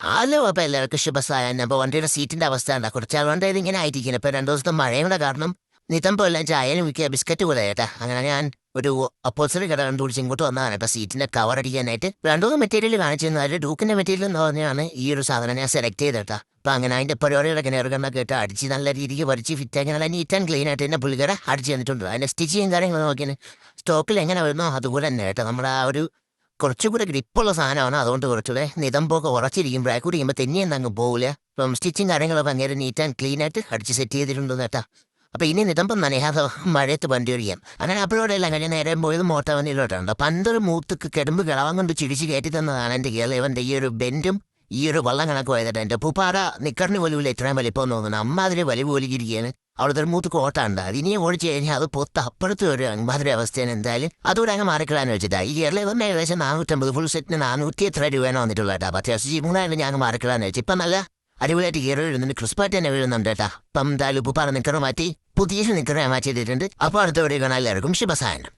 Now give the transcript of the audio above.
Hello അപ്പോൾ എല്ലാവർക്കും ശുഭസായം. അപ്പോൾ വണ്ടിയുടെ സീറ്റിന്റെ അവസ്ഥ എന്താ? കുറച്ചാളുകൊണ്ട് ഇതിങ്ങനെ ആയിരിക്കണം. ഇപ്പോൾ 2 ദിവസത്തെ മഴയുടെ കാരണം നിതമ്പോ എല്ലാം ചായയും മിക്ക ബിസ്ക്കറ്റ് പോലെ കേട്ടാ. അങ്ങനെ ഞാൻ ഒരു അപ്പോസറി കട കണ്ടുപിടിച്ച് ഇങ്ങോട്ട് വന്നതാണ് കേട്ടോ സീറ്റിന്റെ കവർ അടിക്കാനായിട്ട്. 2 മെറ്റീരിയൽ കാണിച്ചിരുന്നു. അതിൽ ഡൂക്കിന്റെ മെറ്റീരിയൽ എന്ന് പറഞ്ഞാണ് ഈ ഒരു സാധനം ഞാൻ സെലക്ട് ചെയ്തേട്ടാ. അപ്പോൾ അങ്ങനെ അതിന്റെ പരിപാടികളൊക്കെ നേർക്കണ്ടൊക്കെ കേട്ട് അടിച്ച് നല്ല രീതിക്ക് വരച്ച് ഫിറ്റാക്കി നല്ല നീറ്റ് ആൻഡ് ക്ലീൻ ആയിട്ട് തന്നെ പുള്ളിക്കാരെ അടിച്ച് തന്നിട്ടുണ്ട്. അതിന്റെ സ്റ്റിച്ചിങ് കാര്യങ്ങൾ നോക്കിയാൽ സ്റ്റോക്കിൽ എങ്ങനെ വരുന്നോ അതുപോലെ തന്നെ കേട്ടോ. നമ്മുടെ ആ ഒരു കുറച്ചുകൂടെ ഗ്രിപ്പുള്ള സാധനമാണ്. അതുകൊണ്ട് കുറച്ചുകൂടെ നിതമ്പൊക്കെ ഉറച്ചിരിക്കും. ബ്രാക്ക് കുടിക്കുമ്പോൾ തെന്നിയെന്ന് അങ്ങ് പോകില്ല. ഇപ്പം സ്റ്റിച്ചിങ് കാര്യങ്ങളൊക്കെ അങ്ങനെ നീറ്റ് ആൻഡ് ക്ലീൻ ആയിട്ട് അടിച്ച് സെറ്റ് ചെയ്തിട്ടുണ്ട് കേട്ടാ. അപ്പോൾ ഇനി നിതമ്പം നനയാതെ മഴയത്ത് വണ്ടി ഓടിക്കാം. അങ്ങനെ അപ്പോഴോടെല്ലാം കഴിഞ്ഞ് നേരെ പോയത് മോട്ടവനിലോട്ടുണ്ട്. പന്തൊരു മൂത്തുക്ക് കെടുമ്പ് കിളവം കൊണ്ട് ചിടിച്ച് കയറ്റി തന്നതാണ് എൻ്റെ ഇവൻ്റെ ഈ ഒരു ബെൻഡും ഈ ഒരു വള്ളം കണക്ക് പോയതിട്ട് എൻ്റെ പൂപ്പാറ നിക്കറിന് പോലും ഇത്രയും വലിപ്പം തോന്നുന്നു. അമ്മ അതിൽ വലിയ പോലിരിക്കുകയാണ്. അവിടുത്തെ ഒരു മൂത്ത് കോട്ടുണ്ട്. അത് ഇനിയും ഓടിച്ചു കഴിഞ്ഞാൽ അത് പൊത്ത് അപ്പുറത്ത് ഒരു അമ്മാതിരി അവസ്ഥയാണ്. എന്തായാലും അതുകൂടെ അങ്ങ് മാറിക്കളാന്ന് വെച്ചിട്ടാ. ഈ കേരളം ഇവരുടെ ഏകദേശം 450 ഫുൾ സെറ്റിന് 400 എത്ര രൂപയാണ് വന്നിട്ടുള്ളത് കേട്ടോ. അപ്പോൾ അത്യാവശ്യം ജീവനായാലും ഞാൻ മാറിക്കളാന്ന് വെച്ചു. ഇപ്പം നല്ല അടിപൊളിയായിട്ട് കയറി വീഴുന്നുണ്ട്. ക്രിസ്പായിട്ട് തന്നെ വീഴുന്നുണ്ട് കേട്ടാ. ഇപ്പം എന്തായാലും ഉപ്പുപാറ നിക്കറ് മാറ്റി പുതിയ നിക്കറ് മാറ്റിയിട്ടുണ്ട്. അപ്പോൾ അടുത്ത വീഡിയോ കാണാൻ എല്ലാവർക്കും ശുഭസായനം.